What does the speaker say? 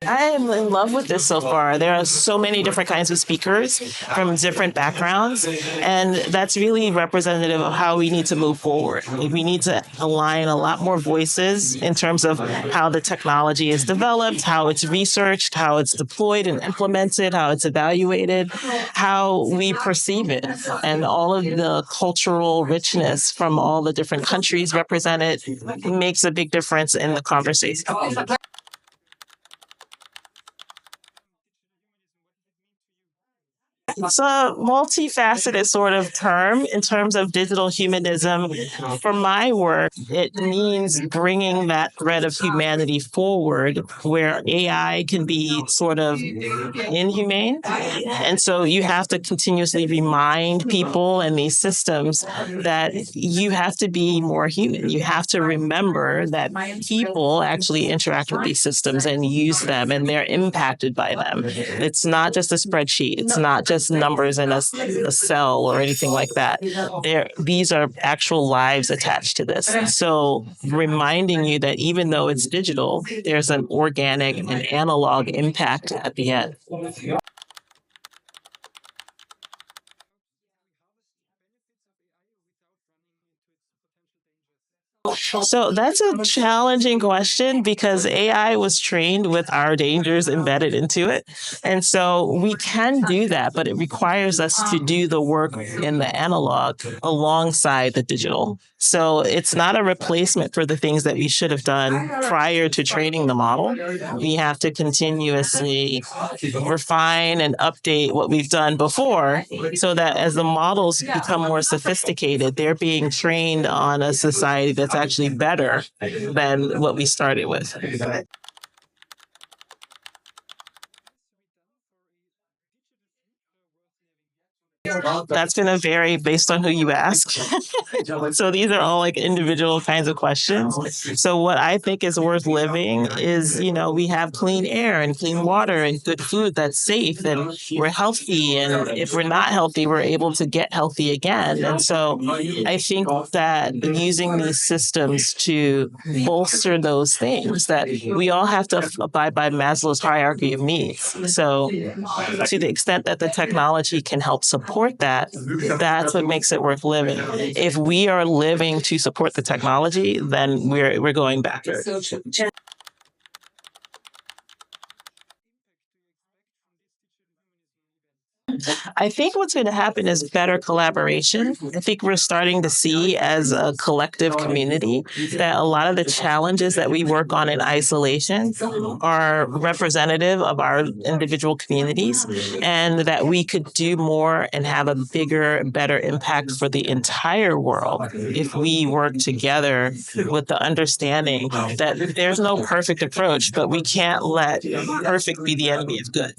I am in love with this so far. There are so many different kinds of speakers from different backgrounds, and that's really representative of how we need to move forward. We need to align a lot more voices in terms of how the technology is developed, how it's researched, how it's deployed and implemented, how it's evaluated, how we perceive it, and all of the cultural richness from all the different countries represented makes a big difference in the conversation. It's a multifaceted sort of term in terms of digital humanism. For my work, it means bringing that thread of humanity forward where AI can be sort of inhumane. And so you have to continuously remind people and these systems that you have to be more human. You have to remember that people actually interact with these systems and use them, and they're impacted by them. It's not just a spreadsheet. It's not just numbers in a cell or anything like that. These are actual lives attached to this. So reminding you that even though it's digital, there's an organic and analog impact at the end. So that's a challenging question because AI was trained with our dangers embedded into it. And so we can do that, but it requires us to do the work in the analog alongside the digital. So it's not a replacement for the things that we should have done prior to training the model. We have to continuously refine and update what we've done before so that as the models become more sophisticated, they're being trained on a society that's actually better than what we started with. That's going to vary based on who you ask. So these are all like individual kinds of questions. So what I think is worth living is, we have clean air and clean water and good food that's safe and we're healthy. And if we're not healthy, we're able to get healthy again. And so I think that using these systems to bolster those things, that we all have to abide by Maslow's hierarchy of needs. So to the extent that the technology can help support that, that's what makes it worth living. If we are living to support the technology, then we're going backwards. I think what's going to happen is better collaboration. I think we're starting to see as a collective community that a lot of the challenges that we work on in isolation are representative of our individual communities, and that we could do more and have a bigger, better impact for the entire world if we work together with the understanding that there's no perfect approach, but we can't let perfect be the enemy of good.